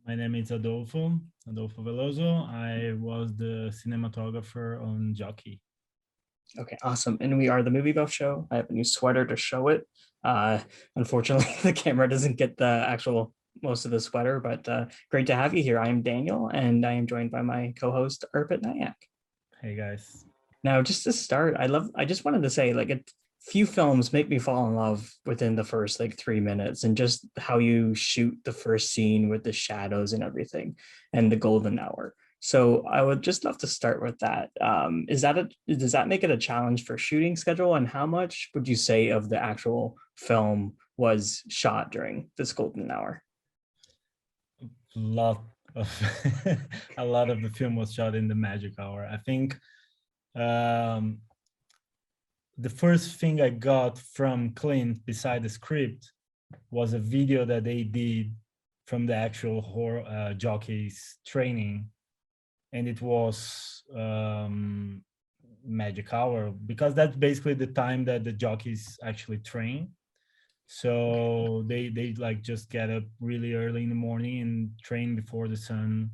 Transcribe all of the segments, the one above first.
My name is Adolpho Veloso. I was the cinematographer on Jockey. Okay, awesome. And we are the Movie Buff Show. I have a new sweater to show it. Uh, Unfortunately, the camera doesn't get the actual most of the sweater, but great to have you here. I am Daniel, and I am joined by my co-host Arpit Nayak. Hey guys. Now, just to start, I just wanted to say, like, a few films make me fall in love within the first like 3 minutes, and just how you shoot the first scene with the shadows and everything, and the golden hour. So I would just love to start with that. Does that make it a challenge for shooting schedule? And how much would you say of the actual film was shot during this golden hour? Lot of a lot of the film was shot in the magic hour. I think um, the first thing I got from Clint beside the script was a video that they did from the actual jockeys training, and it was magic hour because that's basically the time that the jockeys actually train. So they like just get up really early in the morning and train before the sun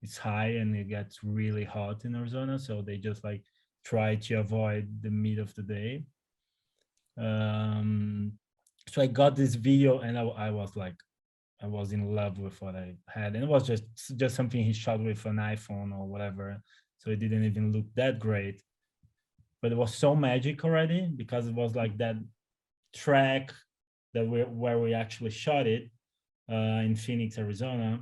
is high and it gets really hot in Arizona. So they just like try to avoid the mid of the day. um so I got this video and I was like, I was in love with what I had, and it was just something he shot with an iPhone or whatever, so it didn't even look that great, but it was so magic already because it was like that track that where we actually shot it in Phoenix, Arizona,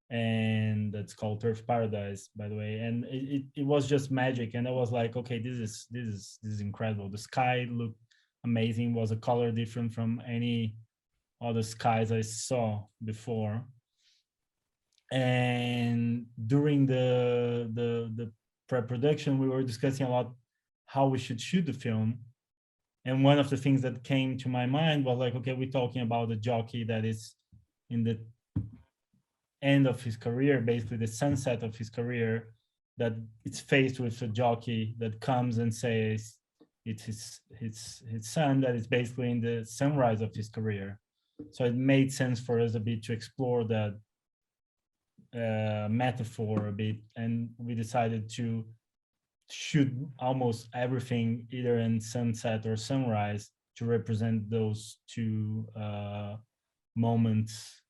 and that's called Turf Paradise, by the way. And it was just magic, and I was like, okay, this is incredible. The sky looked amazing. Was a color different from any other skies I saw before. And during the pre-production, we were discussing a lot how we should shoot the film. And one of the things that came to my mind was like, okay, we're talking about a jockey that is in the end of his career, basically the sunset of his career, that it's faced with a jockey that comes and says it's his son that is basically in the sunrise of his career. So it made sense for us a bit to explore that metaphor a bit, and we decided to shoot almost everything either in sunset or sunrise to represent those two moments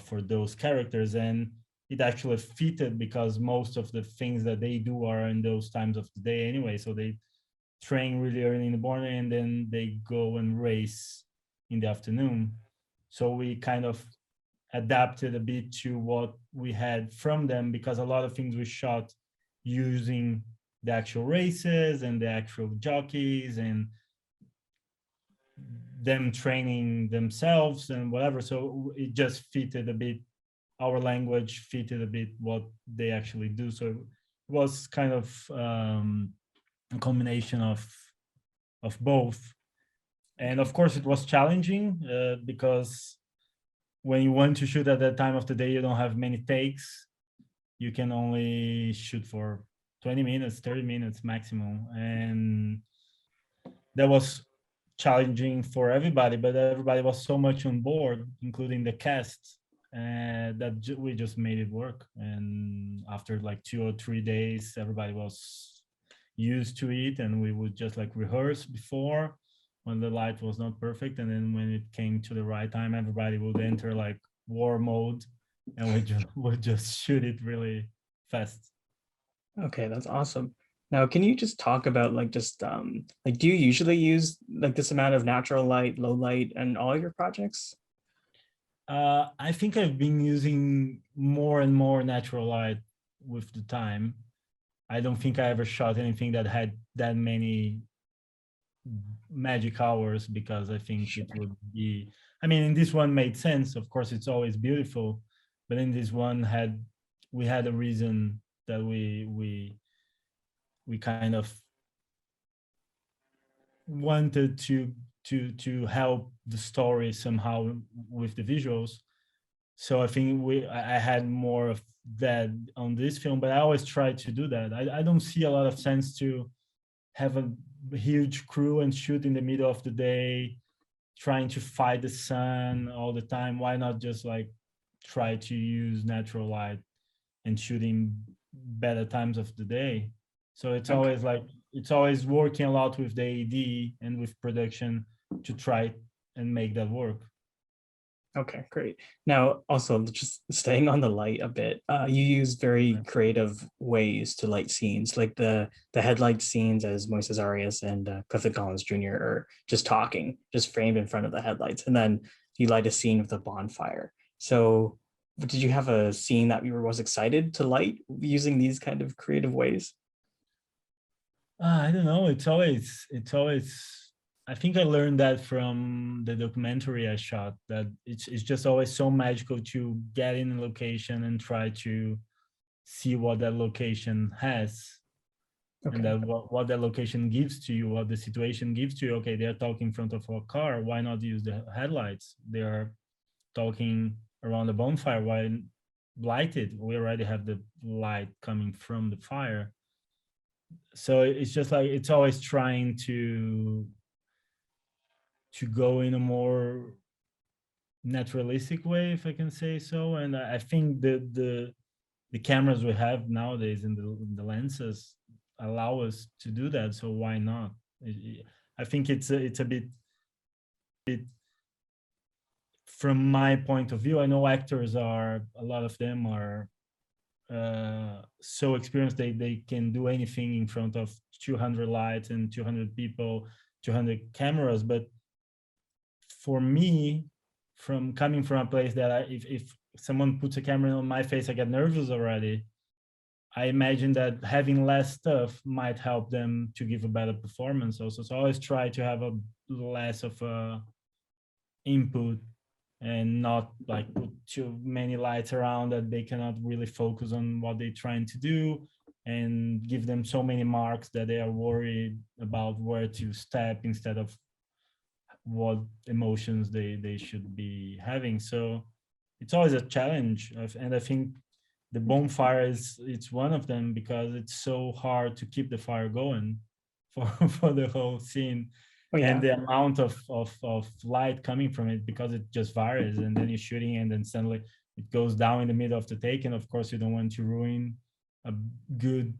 for those characters. And it actually fitted because most of the things that they do are in those times of the day anyway. So they train really early in the morning and then they go and race in the afternoon. So we kind of adapted a bit to what we had from them, because a lot of things we shot using the actual races and the actual jockeys and them training themselves and whatever. So it just fitted a bit, our language fitted a bit what they actually do. So it was kind of a combination of both. And of course it was challenging because when you want to shoot at that time of the day, you don't have many takes. You can only shoot for 20 minutes, 30 minutes maximum. And that was challenging for everybody, but everybody was so much on board, including the cast, that we just made it work. And after like 2 or 3 days, everybody was used to it, and we would just like rehearse before when the light was not perfect, and then when it came to the right time, everybody would enter like war mode, and we just would just shoot it really fast. Okay, that's awesome. Now, can you just talk about like just like, do you usually use like this amount of natural light, low light, and all your projects? I think I've been using more and more natural light with the time. I don't think I ever shot anything that had that many magic hours, because I think it would be, I mean, in this one made sense. Of course, it's always beautiful, but in this one we had a reason that we kind of wanted to help the story somehow with the visuals. So I think I had more of that on this film, but I always try to do that. I don't see a lot of sense to have a huge crew and shoot in the middle of the day trying to fight the sun all the time. Why not just like try to use natural light and shooting better times of the day. So it's Okay. always like, it's always working a lot with the AD and with production to try and make that work. Okay, great. Now, also just staying on the light a bit, you use very creative ways to light scenes, like the headlight scenes as Moises Arias and Clifton Collins Jr. are just talking, just framed in front of the headlights, and then you light a scene with a bonfire. So, did you have a scene that you were most excited to light using these kind of creative ways? I don't know. It's always. I think I learned that from the documentary I shot. That it's just always so magical to get in a location and try to see what that location has, and Okay. that what that location gives to you, what the situation gives to you. Okay, they're talking in front of a car. Why not use the headlights? They are talking around the bonfire. Why light it? We already have the light coming from the fire. So it's just like, it's always trying to go in a more naturalistic way, if I can say so. And I think the cameras we have nowadays and the lenses allow us to do that. So why not? I think it's a bit from my point of view. I know actors are, a lot of them are so experienced, they can do anything in front of 200 lights and 200 people, 200 cameras. But for me, from coming from a place that if someone puts a camera on my face, I get nervous already. I imagine that having less stuff might help them to give a better performance also. So I always try to have a less of a input and not like put too many lights around that they cannot really focus on what they're trying to do, and give them so many marks that they are worried about where to step instead of what emotions they should be having. So it's always a challenge. And I think the bonfire it's one of them, because it's so hard to keep the fire going for for the whole scene. Oh And yeah. the amount of light coming from it, because it just varies, and then you're shooting and then suddenly it goes down in the middle of the take, and of course you don't want to ruin a good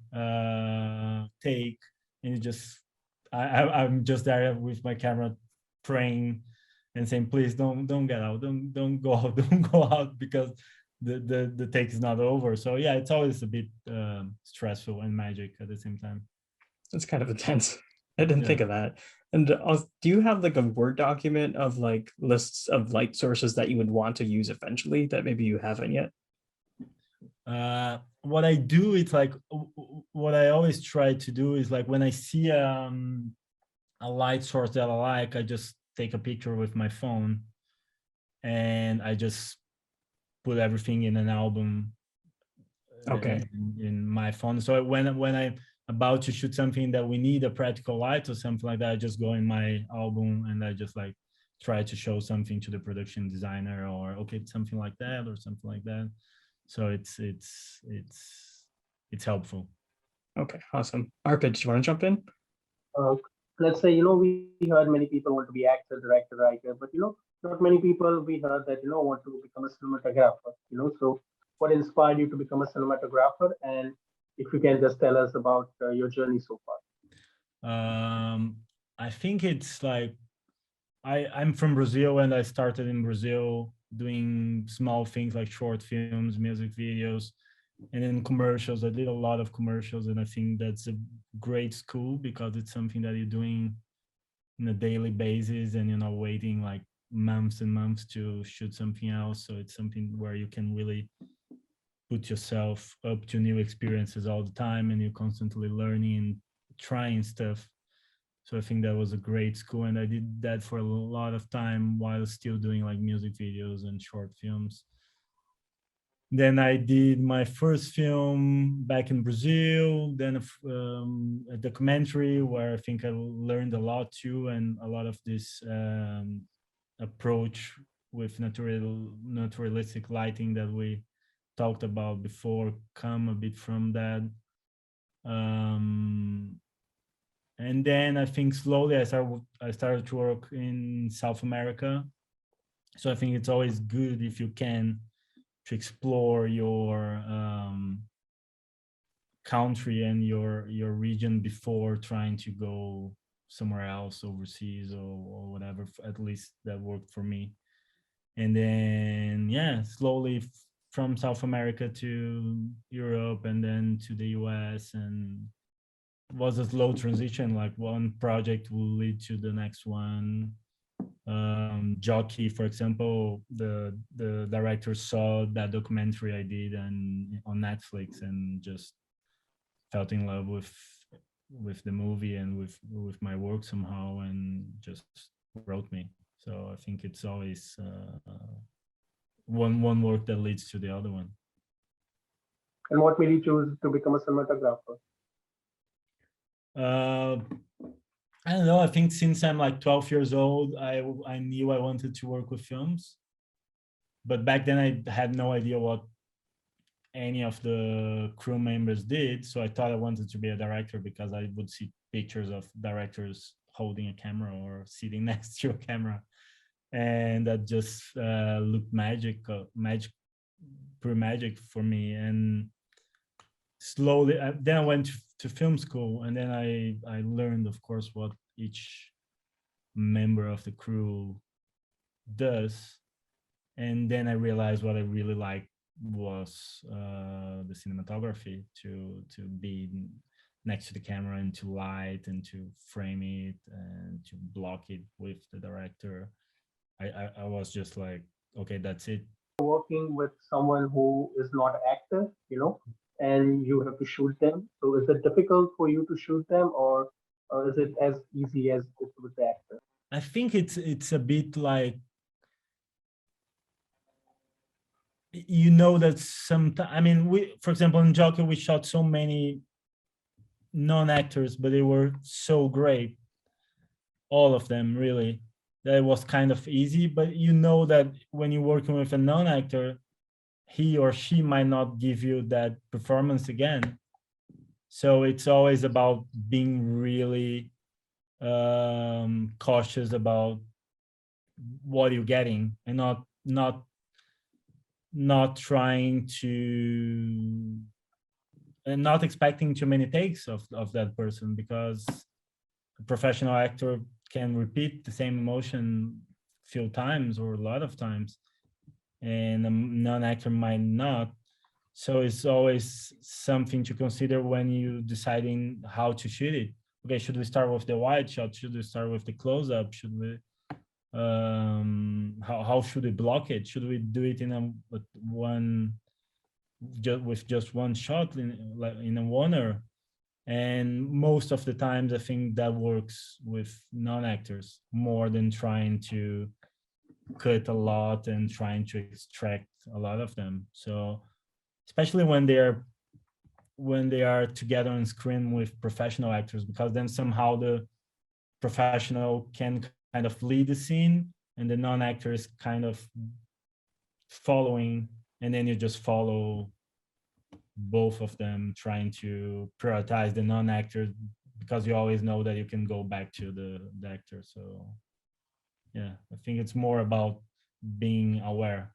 take. And you just I'm just there with my camera praying and saying, please don't get out, don't go out, don't go out, because the take is not over. So yeah, it's always a bit stressful and magic at the same time. That's kind of intense. I didn't Yeah. think of that. And do you have like a Word document of like lists of light sources that you would want to use eventually that maybe you haven't yet? What I do, it's like, what I always try to do is, like, when I see a light source that I like, I just take a picture with my phone and I just put everything in an album Okay. in my phone. So when I'm about to shoot something that we need a practical light or something like that, I just go in my album and I just like try to show something to the production designer, or okay, something like that or something like that. So it's helpful. Okay. Awesome. Arpit, do you want to jump in? uh, let's say, we heard many people want to be actor, director, writer, but not many people we heard that want to become a cinematographer. So what inspired you to become a cinematographer, and if you can just tell us about your journey so far. I think it's like, I'm from Brazil, and I started in Brazil doing small things like short films, music videos, and then commercials. I did a lot of commercials, and I think that's a great school, because it's something that you're doing on a daily basis, and you're not waiting like months and months to shoot something else. So it's something where you can really put yourself up to new experiences all the time, and you're constantly learning and trying stuff. So I think that was a great school, and I did that for a lot of time while still doing like music videos and short films. Then I did my first film back in Brazil, then a documentary where I think I learned a lot too, and a lot of this approach with naturalistic lighting that we talked about before come a bit from that. Um, and then I think slowly I started to work in South America. So I think it's always good if you can to explore your country and your region before trying to go somewhere else overseas or whatever. At least that worked for me. And then yeah, slowly from South America to Europe and then to the US, and it was a slow transition. Like one project will lead to the next one. Jockey, for example, the director saw that documentary I did and on Netflix and just felt in love with the movie and with my work somehow, and just wrote me. So I think it's always one work that leads to the other one. And what made you choose to become a cinematographer? I don't know. I think since I'm like 12 years old, I knew I wanted to work with films, but back then I had no idea what any of the crew members did. So I thought I wanted to be a director because I would see pictures of directors holding a camera or sitting next to a camera, and that just looked pure magic for me. And slowly, then I went to film school, and then I learned, of course, what each member of the crew does, and then I realized what I really liked was the cinematography, to be next to the camera and to light and to frame it and to block it with the director. I was just like, okay, that's it. Working with someone who is not active, and you have to shoot them. So is it difficult for you to shoot them, or is it as easy as it with the actor? I think it's a bit like, that sometimes, I mean, we, for example, in Jockey, we shot so many non-actors, but they were so great, all of them really, that it was kind of easy. But that when you're working with a non-actor, he or she might not give you that performance again. So it's always about being really cautious about what you're getting, and not trying to, and not expecting too many takes of that person, because a professional actor can repeat the same emotion a few times or a lot of times, and a non-actor might not. So it's always something to consider when you deciding how to shoot it. Okay, should we start with the wide shot? Should we start with the close-up? Should we how should we block it? Should we do it in just one shot in a oneer? And most of the times, I think that works with non-actors more than trying to cut a lot and trying to extract a lot of them. So especially when they are together on screen with professional actors, because then somehow the professional can kind of lead the scene and the non-actor is kind of following, and then you just follow both of them, trying to prioritize the non-actor, because you always know that you can go back to the actor. So yeah, I think it's more about being aware.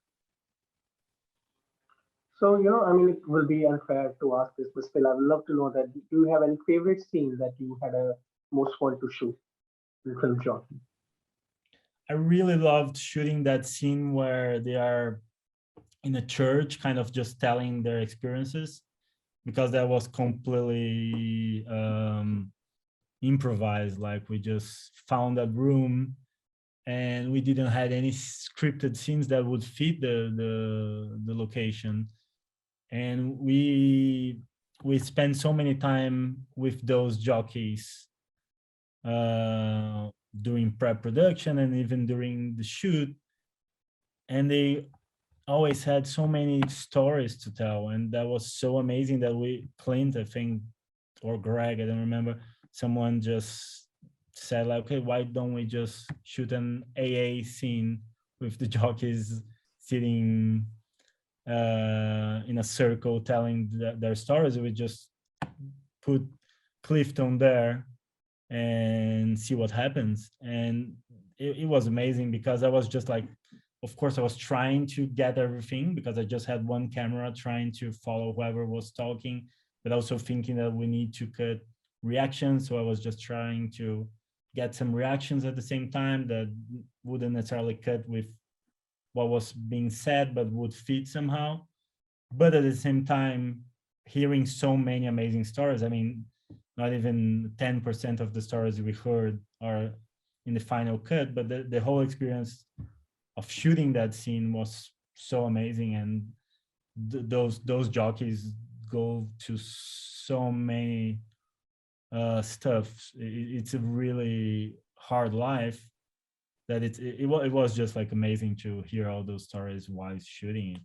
So, I mean, it will be unfair to ask this, but still, I would love to know that, do you have any favorite scene that you had a most fun to shoot in film Jockey? I really loved shooting that scene where they are in a church, kind of just telling their experiences, because that was completely improvised. Like, we just found that room, and we didn't have any scripted scenes that would fit the location. And we spent so many time with those jockeys during pre-production and even during the shoot, and they always had so many stories to tell, and that was so amazing that Clint, I think, or Greg, I don't remember, someone just said like, okay, why don't we just shoot an AA scene with the jockeys sitting in a circle telling their stories? We just put Clifton there and see what happens. And it was amazing, because I was just like, of course, I was trying to get everything because I just had one camera trying to follow whoever was talking, but also thinking that we need to cut reactions. So I was just trying to get some reactions at the same time that wouldn't necessarily cut with what was being said, but would fit somehow. But at the same time, hearing so many amazing stories. I mean, not even 10% of the stories we heard are in the final cut, but the whole experience of shooting that scene was so amazing. And those jockeys go to so many stuff. It's a really hard life that it was just like amazing to hear all those stories while shooting it.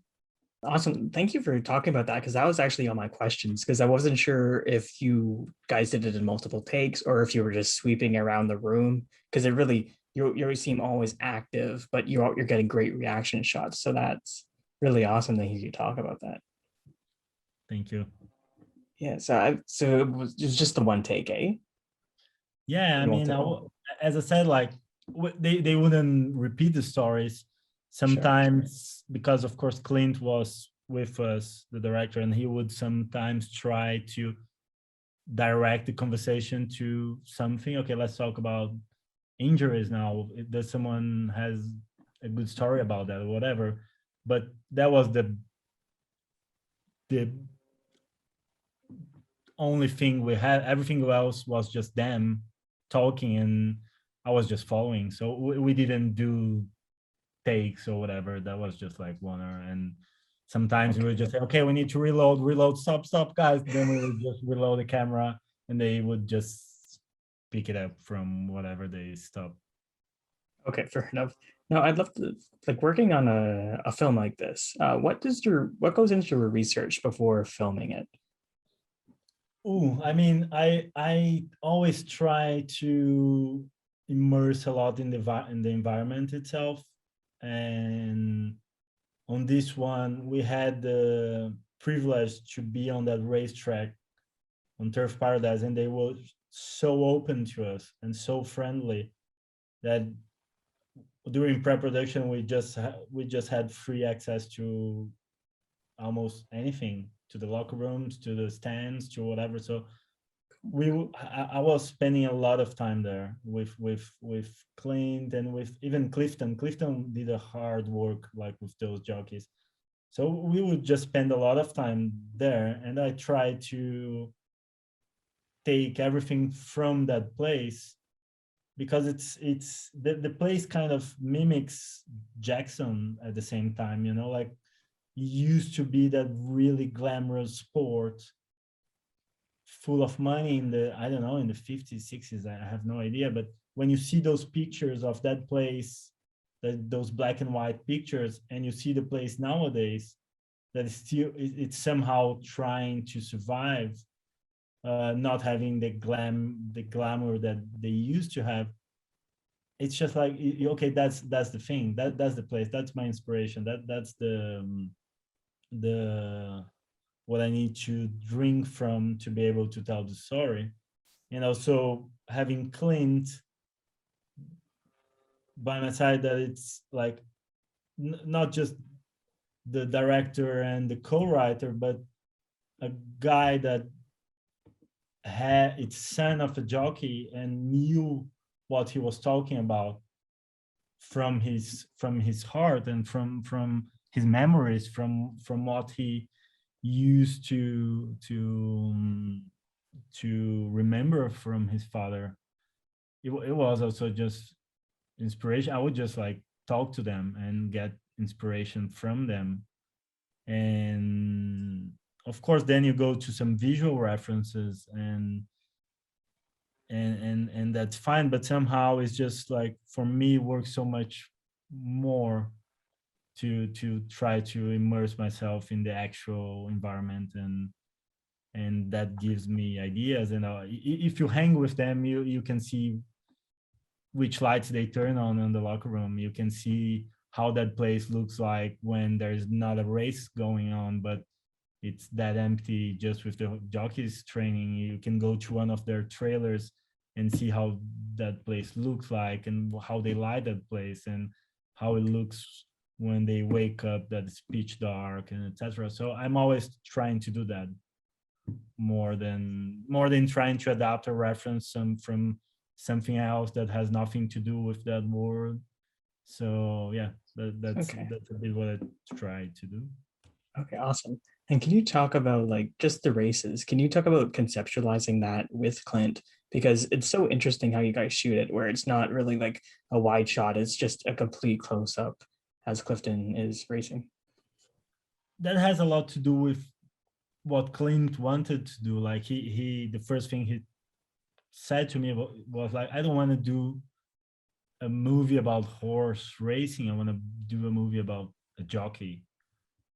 Awesome. Thank you for talking about that, because that was actually on my questions, because I wasn't sure if you guys did it in multiple takes or if you were just sweeping around the room, because it really, you seem always active, but you're getting great reaction shots. So that's really awesome to hear you talk about that. Thank you. Yeah. So it was just the one take, eh? Yeah, I mean, Multiple. as I said, like they wouldn't repeat the stories sometimes because, of course, Clint was with us, the director, and he would sometimes try to direct the conversation to something. Okay, let's talk about injuries now. Does someone has a good story about that or whatever? But that was the only thing we had. Everything else was just them talking, and I was just following. So we didn't do takes or whatever. That was just like one hour. And sometimes we would just say, okay, we need to reload, stop, guys. Then we would just reload the camera, and they would just pick it up from whatever they stopped. Okay, fair enough. Now, I'd love to, like, working on a film like this. What goes into your research before filming it? Oh, I mean, I always try to immerse a lot in the environment itself. And on this one, we had the privilege to be on that racetrack on Turf Paradise, and they were so open to us and so friendly that during pre-production we just had free access to almost anything, to the locker rooms, to the stands, to whatever. So I was spending a lot of time there with Clint and with even Clifton. Clifton did a hard work like with those jockeys. So we would just spend a lot of time there, and I tried to take everything from that place because it's the place kind of mimics Jackson at the same time, you know, like it used to be that really glamorous sport full of money in the, I don't know, in the 50s, 60s, I have no idea. But when you see those pictures of that place, those black and white pictures, and you see the place nowadays, that is still, it's somehow trying to survive, not having the glamour that they used to have. It's just like, okay, that's the thing, that's the place, that's my inspiration, that's the what I need to drink from to be able to tell the story. And also having Clint by my side, that it's like not just the director and the co-writer, but a guy that it's son of a jockey and knew what he was talking about from his heart and from his memories, from what he used to remember from his father. It was also just inspiration. I would just like talk to them and get inspiration from them. And of course then you go to some visual references, and that's fine, but somehow it's just like, for me, works so much more to try to immerse myself in the actual environment, and that gives me ideas. And if you hang with them, you can see which lights they turn on in the locker room. You can see how that place looks like when there's not a race going on, but it's that empty just with the jockeys training. You can go to one of their trailers and see how that place looks like, and how they light that place, and how it looks when they wake up that it's pitch dark and etc. So I'm always trying to do that more than trying to adapt or reference some from something else that has nothing to do with that word. So yeah, that's Okay. a bit what I try to do. Okay, awesome. And can you talk about like just the races? Can you talk about conceptualizing that with Clint? Because it's so interesting how you guys shoot it, where it's not really like a wide shot, it's just a complete close up as Clifton is racing. That has a lot to do with what Clint wanted to do. Like he the first thing he said to me was like, I don't want to do a movie about horse racing. I want to do a movie about a jockey.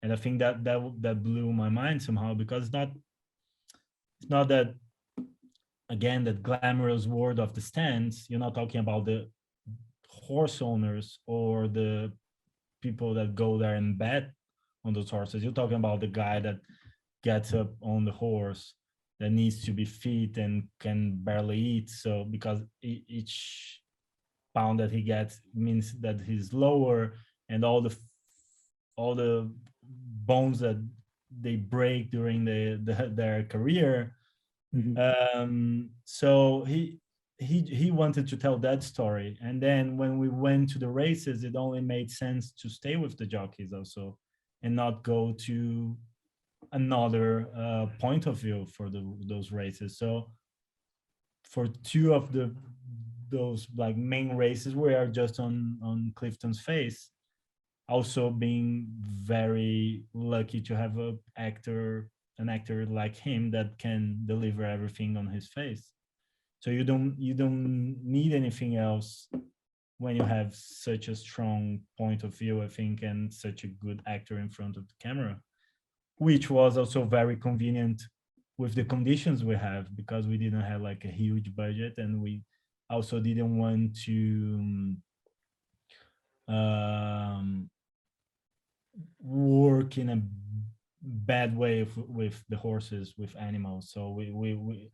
And I think that blew my mind somehow, because it's not that, again, that glamorous world of the stands. You're not talking about the horse owners or the people that go there and bet on those horses. You're talking about the guy that gets up on the horse, that needs to be fit and can barely eat. So because each pound that he gets means that he's lower, and all the bones that they break during their career. So he wanted to tell that story, and then when we went to the races, it only made sense to stay with the jockeys also, and not go to another point of view for those races. So for two of those like main races, we are just on Clifton's face. Also being very lucky to have an actor like him that can deliver everything on his face. So you don't need anything else when you have such a strong point of view, I think, and such a good actor in front of the camera, which was also very convenient with the conditions we have, because we didn't have like a huge budget, and we also didn't want to um, work in a bad way with the horses, with animals. So we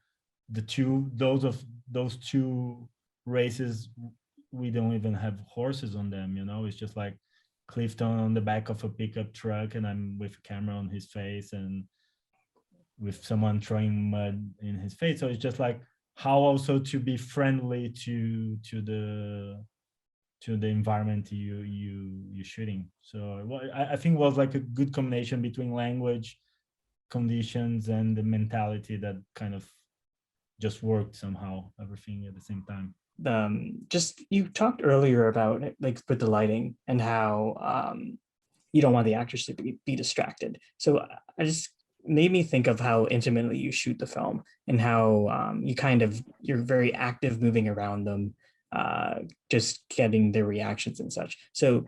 those two races, we don't even have horses on them. It's just like Clifton on the back of a pickup truck, and I'm with a camera on his face, and with someone throwing mud in his face. So it's just like how also to be friendly to the environment you're shooting. So I think it was like a good combination between language, conditions, and the mentality that kind of just worked somehow, everything at the same time. Just you talked earlier about like with the lighting and how you don't want the actors to be distracted. So I just made me think of how intimately you shoot the film, and how you're very active moving around them, just getting their reactions and such. So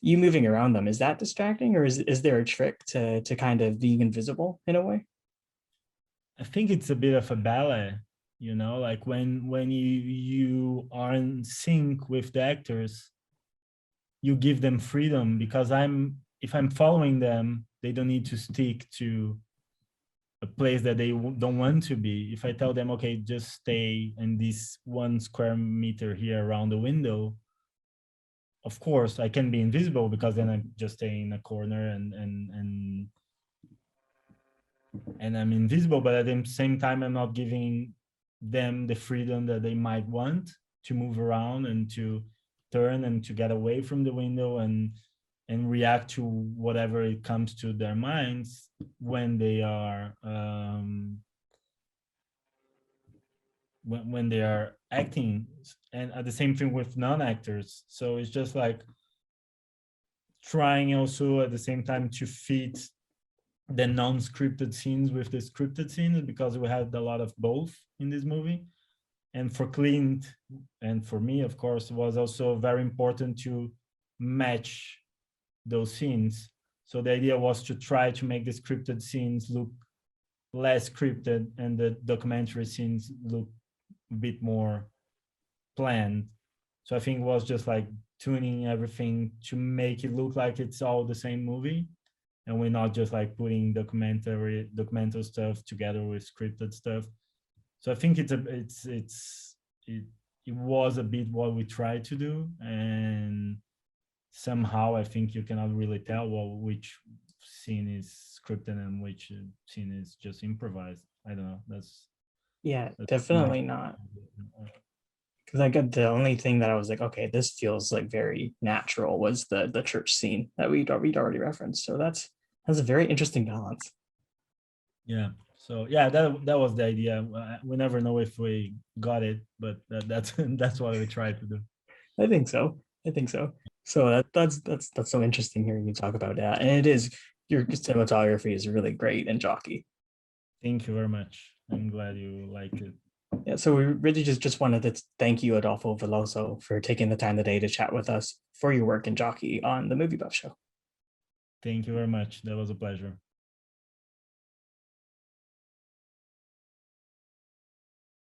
you moving around them, is that distracting, or is there a trick to kind of being invisible in a way? I think it's a bit of a ballet, like when you are in sync with the actors, you give them freedom, because if I'm following them, they don't need to stick to a place that they don't want to be. If I tell them, okay, just stay in this 1 square meter here around the window, of course I can be invisible, because then I just stay in a corner and I'm invisible. But at the same time, I'm not giving them the freedom that they might want to move around and to turn and to get away from the window and react to whatever it comes to their minds when they are when they are acting. And at the same thing with non-actors. So it's just like trying also at the same time to fit the non-scripted scenes with the scripted scenes, because we had a lot of both in this movie. And for Clint and for me, of course, it was also very important to match those scenes. So the idea was to try to make the scripted scenes look less scripted and the documentary scenes look a bit more planned. So I think it was just like tuning everything to make it look like it's all the same movie, and we're not just like putting documental stuff together with scripted stuff. So I think it was a bit what we tried to do, and somehow I think you cannot really tell which scene is scripted and which scene is just improvised. I don't know. That's Definitely not. Because I got the only thing that I was like, okay, this feels like very natural was the church scene that we'd already referenced. So that's a very interesting balance. Yeah. So yeah, that was the idea. We never know if we got it, but that's that's what we tried to do. I think so. So that's so interesting hearing you talk about that. And it is, your cinematography is really great and Jockey. Thank you very much. I'm glad you liked it. Yeah, so we really just wanted to thank you, Adolpho Veloso, for taking the time today to chat with us for your work in Jockey on the Movie Buff Show. Thank you very much. That was a pleasure.